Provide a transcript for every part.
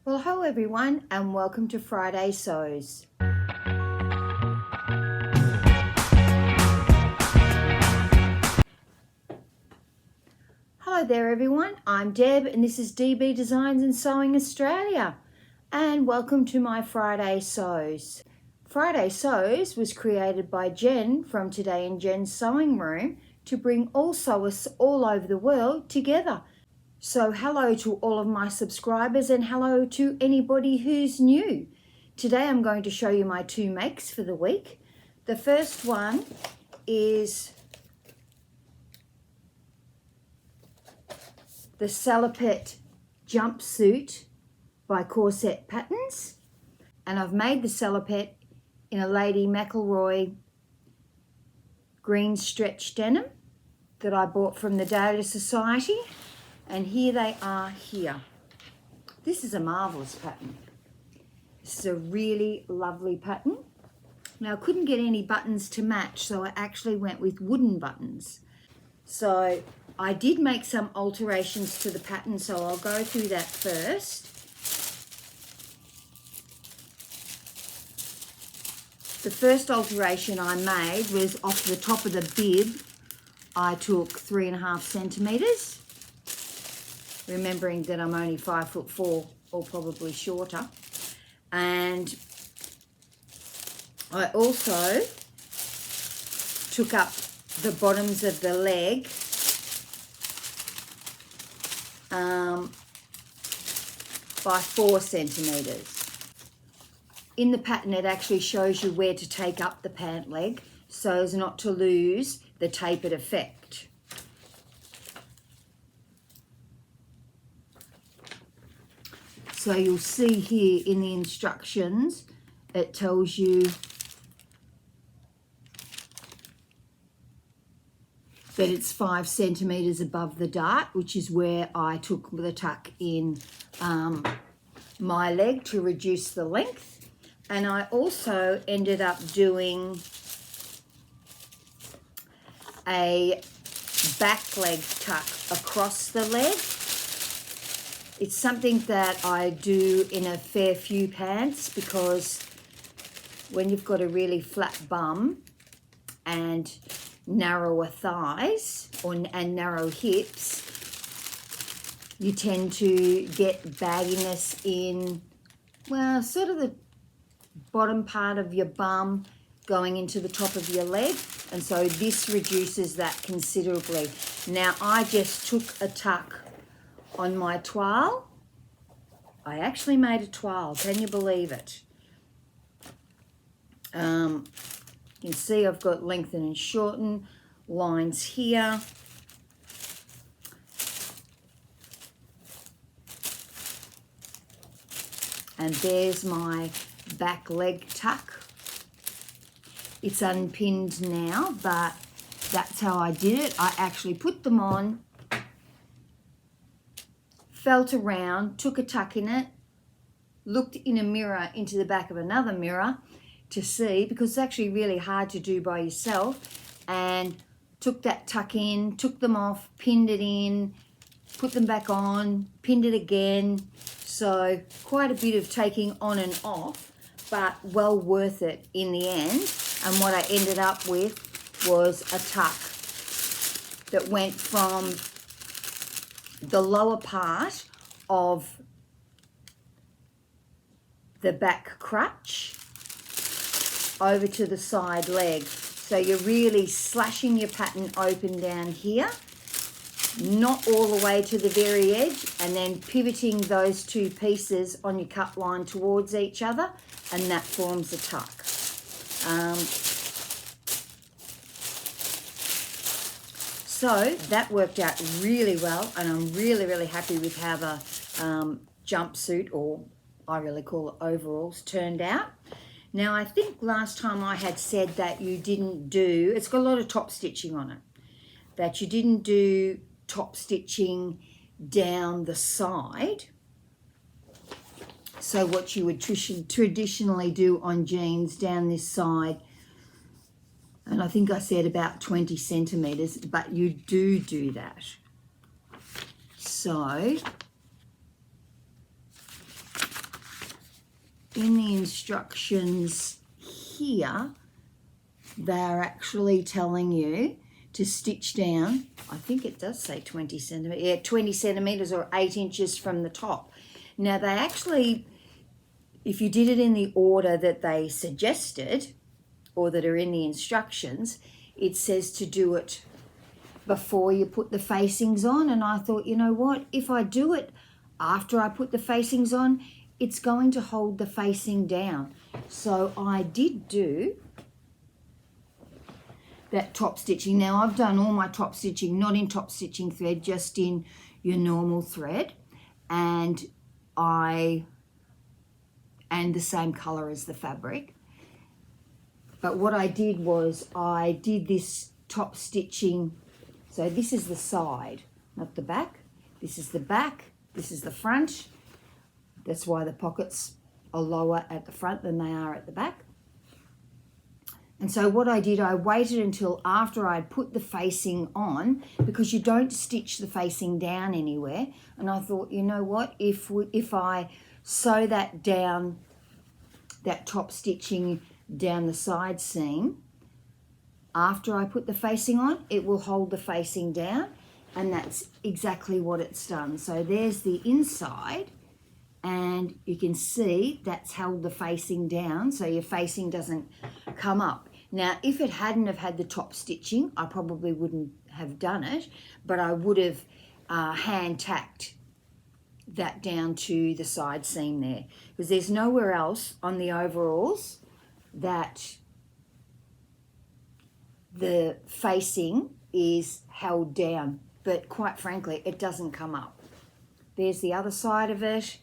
Well, hello everyone and welcome to Friday Sews. Hello there everyone, I'm Deb and this is DB Designs and Sewing Australia, and welcome to my Friday Sews. Friday Sews was created by Jen from Today in Jen's Sewing Room to bring all sewists all over the world together. So hello to all of my subscribers and hello to anybody who's new. Today I'm going to show you my two makes for the week. The first one is the Salopette Jumpsuit by Cousette Patterns, and I've made the Salopette in a Lady McElroy green stretch denim that I bought from the Dahlia Sewciety. And here they are here. This is a marvellous pattern. This is a really lovely pattern. Now I couldn't get any buttons to match, so I actually went with wooden buttons. So I did make some alterations to the pattern, so I'll go through that first. The first alteration I made was off the top of the bib. I took 3.5 centimetres. Remembering that I'm only 5'4" or probably shorter. And I also took up the bottoms of the leg by 4 centimetres. In the pattern it actually shows you where to take up the pant leg so as not to lose the tapered effect. So you'll see here in the instructions, it tells you that it's 5 centimetres above the dart, which is where I took the tuck in my leg to reduce the length. And I also ended up doing a back leg tuck across the leg. It's something that I do in a fair few pants because when you've got a really flat bum and narrower thighs and narrow hips, you tend to get bagginess in, well, sort of the bottom part of your bum going into the top of your leg. And so this reduces that considerably. Now I just took a tuck on my toile. I actually made a toile, can you believe it? You can see I've got lengthen and shorten lines here. And there's my back leg tuck. It's unpinned now, but that's how I did it. I actually put them on, felt around, took a tuck in it, looked in a mirror into the back of another mirror to see, because it's actually really hard to do by yourself, and took that tuck in, took them off, pinned it in, put them back on, pinned it again. So quite a bit of taking on and off, but well worth it in the end. And what I ended up with was a tuck that went from the lower part of the back crutch over to the side leg. So you're really slashing your pattern open down here, not all the way to the very edge, and then pivoting those two pieces on your cut line towards each other, and that forms a tuck. So that worked out really well, and I'm really happy with how the jumpsuit, or I really call it overalls, turned out. Now I think last time I had said that you didn't do, it's got a lot of top stitching on it, that you didn't do top stitching down the side. So what you would traditionally do on jeans down this side, and I think I said about 20 centimetres, but you do that. So in the instructions here, they're actually telling you to stitch down, I think it does say 20 centimetres, yeah, 20 centimetres or 8 inches from the top. Now they actually, if you did it in the order that they suggested or that are in the instructions, it says to do it before you put the facings on. And I thought, you know what, if I do it after I put the facings on, it's going to hold the facing down. So I did do that top stitching. Now I've done all my top stitching not in top stitching thread, just in your normal thread, and the same color as the fabric. But what I did was I did this top stitching. So this is the side, not the back. This is the back, this is the front. That's why the pockets are lower at the front than they are at the back. And so what I did, I waited until after I'd put the facing on, because you don't stitch the facing down anywhere. And I thought, you know what, if I sew that down, that top stitching down the side seam, after I put the facing on, it will hold the facing down. And that's exactly what it's done. So there's the inside, and you can see that's held the facing down, so your facing doesn't come up. Now, if it hadn't have had the top stitching, I probably wouldn't have done it, but I would have hand tacked that down to the side seam there, because there's nowhere else on the overalls that the facing is held down, but quite frankly, it doesn't come up. There's the other side of it.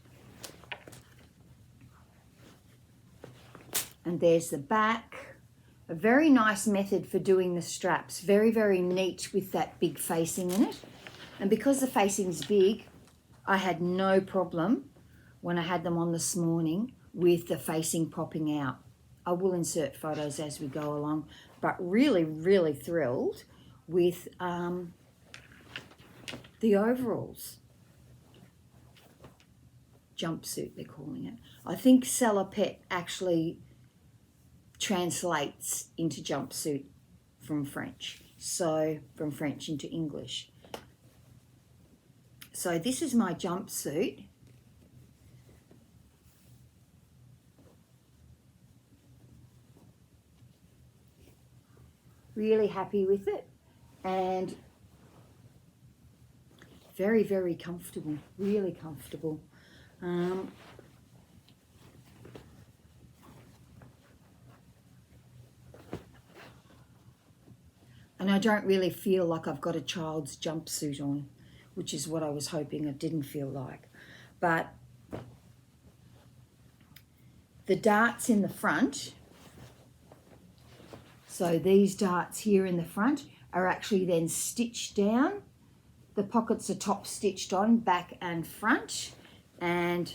And there's the back. A very nice method for doing the straps. Very, very neat with that big facing in it. And because the facing's big, I had no problem when I had them on this morning with the facing popping out. I will insert photos as we go along, but really, really thrilled with the overalls. Jumpsuit, they're calling it. I think Salopette actually translates into jumpsuit from French, so from French into English. So this is my jumpsuit. Really happy with it, and very, very comfortable, really comfortable. And I don't really feel like I've got a child's jumpsuit on, which is what I was hoping it didn't feel like. But the darts in the front, so these darts here in the front are actually then stitched down. The pockets are top stitched on, back and front. And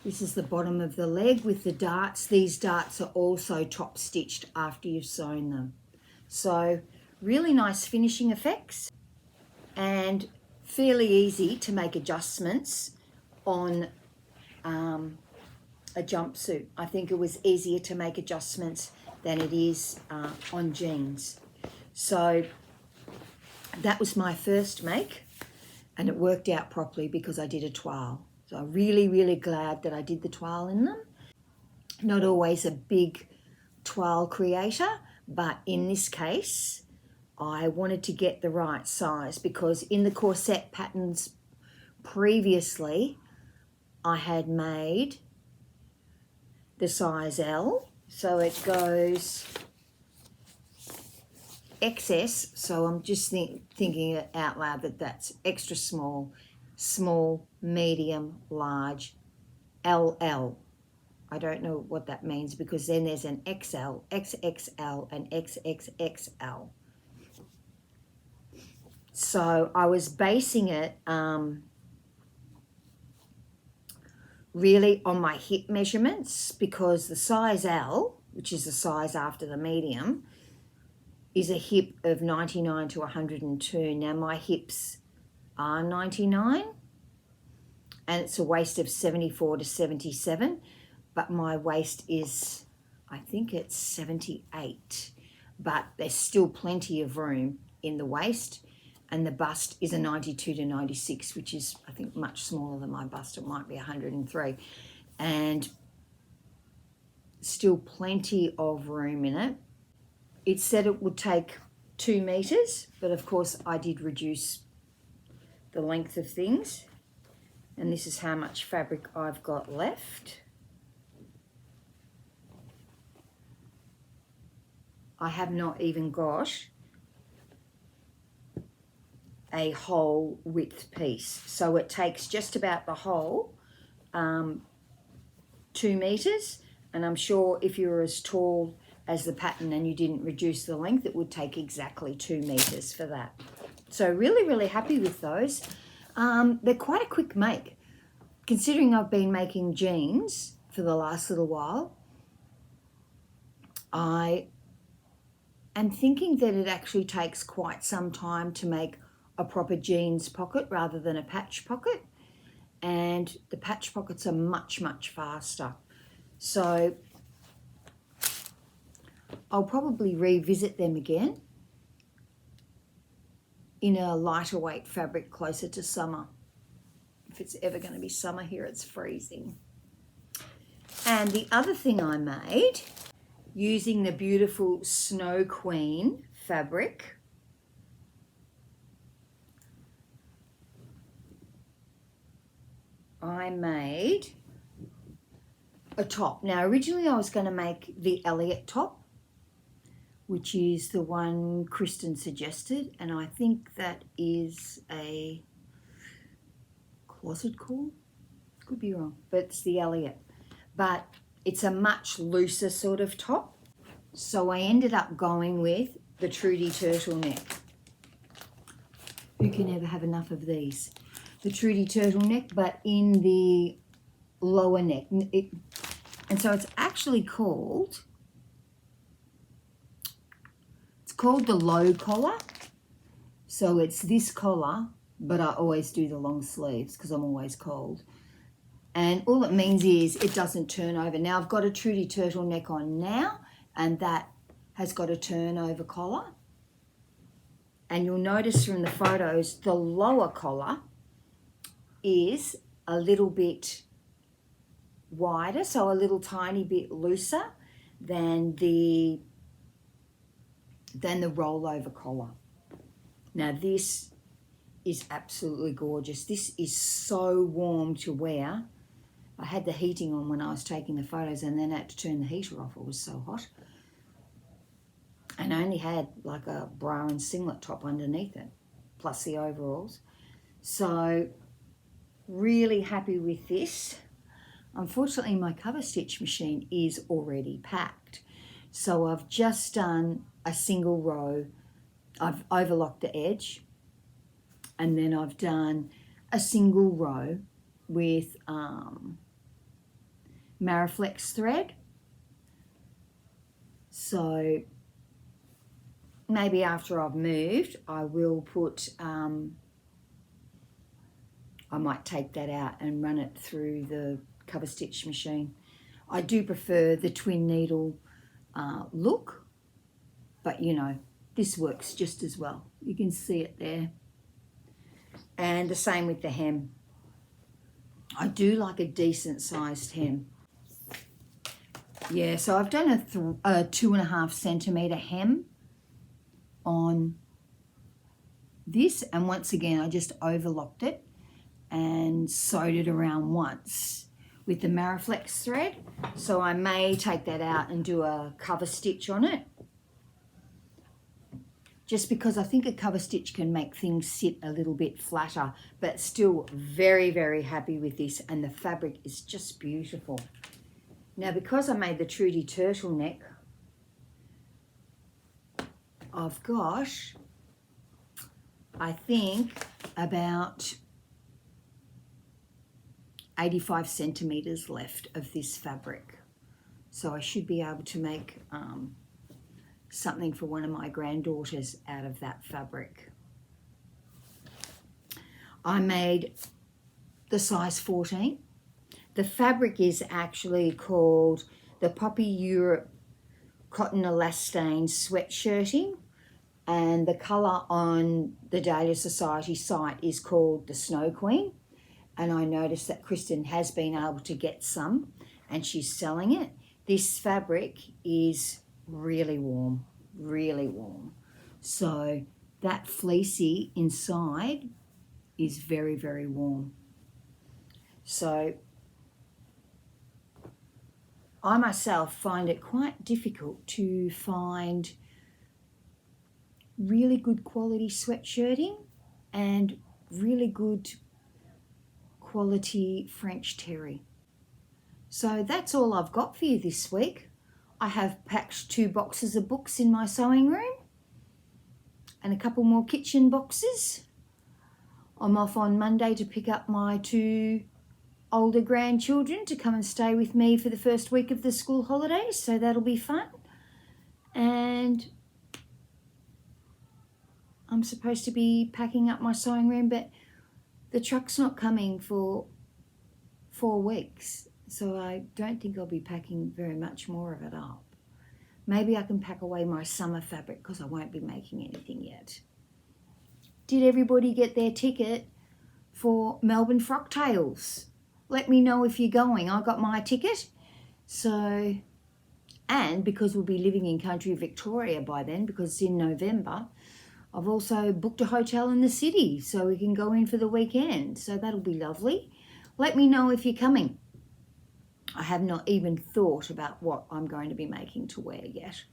this is the bottom of the leg with the darts. These darts are also top stitched after you've sewn them. So really nice finishing effects and fairly easy to make adjustments on a jumpsuit. I think it was easier to make adjustments than it is on jeans. So that was my first make, and it worked out properly because I did a toile. So I'm really, really glad that I did the toile in them. Not always a big toile creator, but in this case, I wanted to get the right size, because in the corset patterns previously, I had made the size L. So it goes XS, so I'm just thinking it out loud that that's extra small, small, medium, large, LL. I don't know what that means, because then there's an XL, XXL, and XXXL. So I was basing it really on my hip measurements, because the size L, which is the size after the medium, is a hip of 99 to 102. Now my hips are 99, and it's a waist of 74 to 77, but my waist is, I think it's 78, but there's still plenty of room in the waist, and the bust is a 92 to 96, which is, I think, much smaller than my bust. It might be 103, and still plenty of room in it. It said it would take 2 meters, but of course I did reduce the length of things, and this is how much fabric I've got left. I have not even got a whole width piece, so it takes just about the whole 2 meters, and I'm sure if you were as tall as the pattern and you didn't reduce the length, it would take exactly 2 meters for that. So really happy with those. They're quite a quick make, considering I've been making jeans for the last little while. I am thinking that it actually takes quite some time to make a proper jeans pocket rather than a patch pocket, and the patch pockets are much faster. So I'll probably revisit them again in a lighter weight fabric closer to summer. If it's ever going to be summer here, it's freezing. And the other thing I made, using the beautiful Snow Queen fabric, I made a top. Now originally I was going to make the Elliot top, which is the one Kristen suggested, and I think that is a closet call, could be wrong, but it's the Elliot, but it's a much looser sort of top. So I ended up going with the Trudy Turtleneck. Who can ever have enough of these? The Trudy Turtleneck, but in the lower neck. And so it's actually called, the low collar. So it's this collar, but I always do the long sleeves because I'm always cold. And all it means is it doesn't turn over. Now I've got a Trudy Turtleneck on now, and that has got a turnover collar. And you'll notice from the photos, the lower collar is a little bit wider, so a little tiny bit looser than the rollover collar. Now this is absolutely gorgeous. This is so warm to wear. I had the heating on when I was taking the photos, and then I had to turn the heater off. It was so hot. And I only had like a bra and singlet top underneath it, plus the overalls. So really happy with this. Unfortunately, my cover stitch machine is already packed. So I've just done a single row. I've overlocked the edge, and then I've done a single row with Mariflex thread. So maybe after I've moved, I will put, I might take that out and run it through the cover stitch machine. I do prefer the twin needle look, but you know, this works just as well. You can see it there. And the same with the hem. I do like a decent sized hem. Yeah, so I've done a 2.5 centimeter hem on this, and once again I just overlocked it and sewed it around once with the Mariflex thread. So I may take that out and do a cover stitch on it, just because I think a cover stitch can make things sit a little bit flatter, but still very happy with this, and the fabric is just beautiful. Now because I made the Trudy Turtleneck, I've got, I think, about 85 centimeters left of this fabric. So I should be able to make something for one of my granddaughters out of that fabric. I made the size 14. The fabric is actually called the Poppy Europe Cotton Elastane Sweatshirting, and the colour on the Dahlia Sewciety site is called the Snow Queen. And I noticed that Kristen has been able to get some and she's selling it. This fabric is really warm, really warm. So that fleecy inside is very, very warm. So I myself find it quite difficult to find really good quality sweatshirting and really good quality French terry. So that's all I've got for you this week. I have packed 2 boxes of books in my sewing room and a couple more kitchen boxes. I'm off on Monday to pick up my 2 older grandchildren to come and stay with me for the first week of the school holidays, so that'll be fun. And I'm supposed to be packing up my sewing room, but the truck's not coming for 4 weeks, so I don't think I'll be packing very much more of it up. Maybe I can pack away my summer fabric because I won't be making anything yet. Did everybody get their ticket for Melbourne Frock Tales? Let me know if you're going. I got my ticket. So, and because we'll be living in country Victoria by then, because it's in November, I've also booked a hotel in the city so we can go in for the weekend. So that'll be lovely. Let me know if you're coming. I have not even thought about what I'm going to be making to wear yet.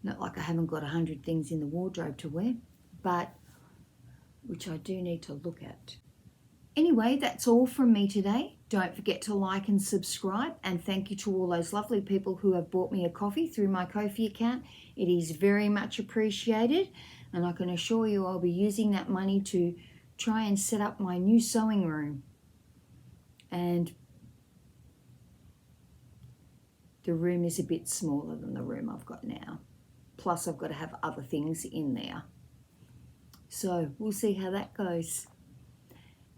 Not like I haven't got 100 things in the wardrobe to wear, but which I do need to look at. Anyway, that's all from me today. Don't forget to like and subscribe, and thank you to all those lovely people who have bought me a coffee through my Ko-fi account. It is very much appreciated, and I can assure you I'll be using that money to try and set up my new sewing room. And the room is a bit smaller than the room I've got now. Plus I've got to have other things in there. So we'll see how that goes.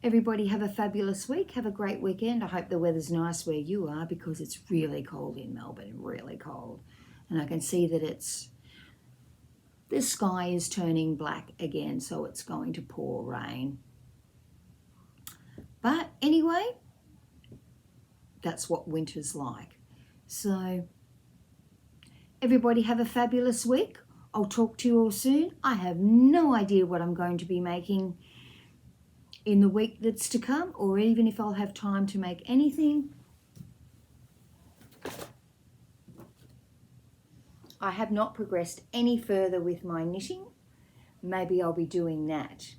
Everybody have a fabulous week. Have a great weekend. I hope the weather's nice where you are because it's really cold in Melbourne, really cold. And I can see that the sky is turning black again, so it's going to pour rain. But anyway, that's what winter's like. So everybody have a fabulous week. I'll talk to you all soon. I have no idea what I'm going to be making in the week that's to come, or even if I'll have time to make anything. I have not progressed any further with my knitting. Maybe I'll be doing that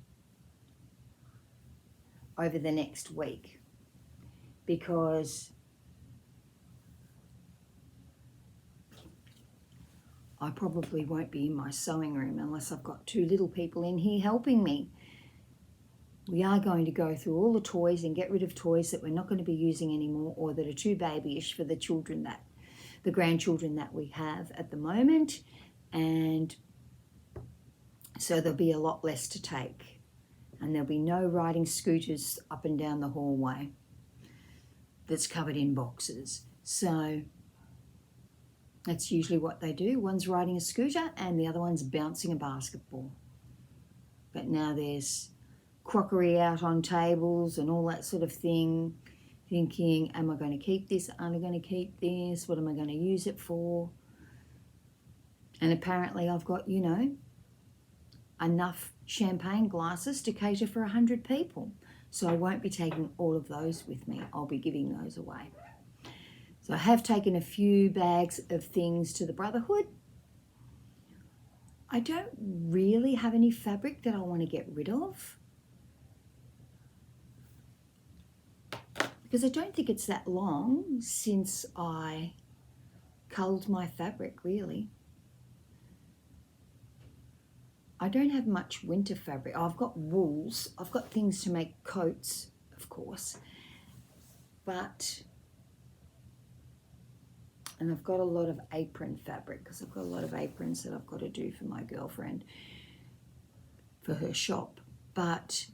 over the next week because I probably won't be in my sewing room unless I've got 2 little people in here helping me. We are going to go through all the toys and get rid of toys that we're not going to be using anymore or that are too babyish for the grandchildren that we have at the moment. And so there'll be a lot less to take. And there'll be no riding scooters up and down the hallway that's covered in boxes. So that's usually what they do. One's riding a scooter and the other one's bouncing a basketball. But now there's crockery out on tables and all that sort of thing, thinking, am I going to keep this? Am I going to keep this? What am I going to use it for? And apparently I've got, enough champagne glasses to cater for 100 people. So I won't be taking all of those with me. I'll be giving those away. So I have taken a few bags of things to the Brotherhood. I don't really have any fabric that I want to get rid of, because I don't think it's that long since I culled my fabric, really. I don't have much winter fabric. I've got wools. I've got things to make coats, of course. And I've got a lot of apron fabric because I've got a lot of aprons that I've got to do for my girlfriend for her shop. But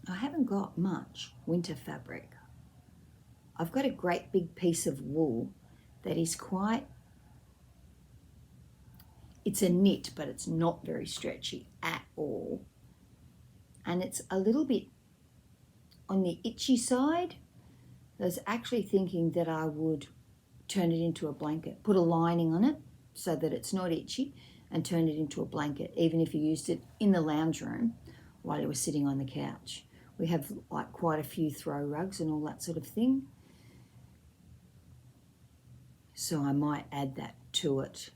I haven't got much winter fabric. I've got a great big piece of wool that is it's a knit, but it's not very stretchy at all. And it's a little bit on the itchy side. I was actually thinking that I would turn it into a blanket, put a lining on it so that it's not itchy, and turn it into a blanket, even if you used it in the lounge room while you were sitting on the couch. We have like quite a few throw rugs and all that sort of thing. So I might add that to it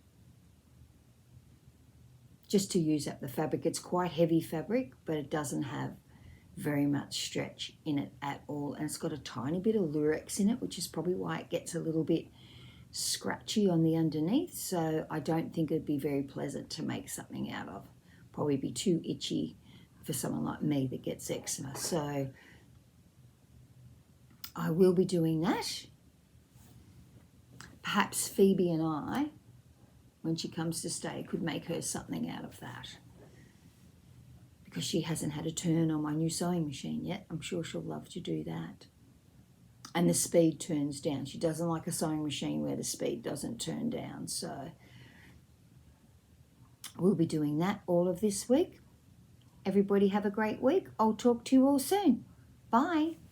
just to use up the fabric. It's quite heavy fabric, but it doesn't have very much stretch in it at all. And it's got a tiny bit of lurex in it, which is probably why it gets a little bit scratchy on the underneath. So I don't think it'd be very pleasant to make something out of. Probably be too itchy for someone like me that gets eczema. So I will be doing that. Perhaps Phoebe and I, when she comes to stay, could make her something out of that, because she hasn't had a turn on my new sewing machine yet. I'm sure she'll love to do that. And the speed turns down. She doesn't like a sewing machine where the speed doesn't turn down. So we'll be doing that all of this week. Everybody have a great week. I'll talk to you all soon. Bye.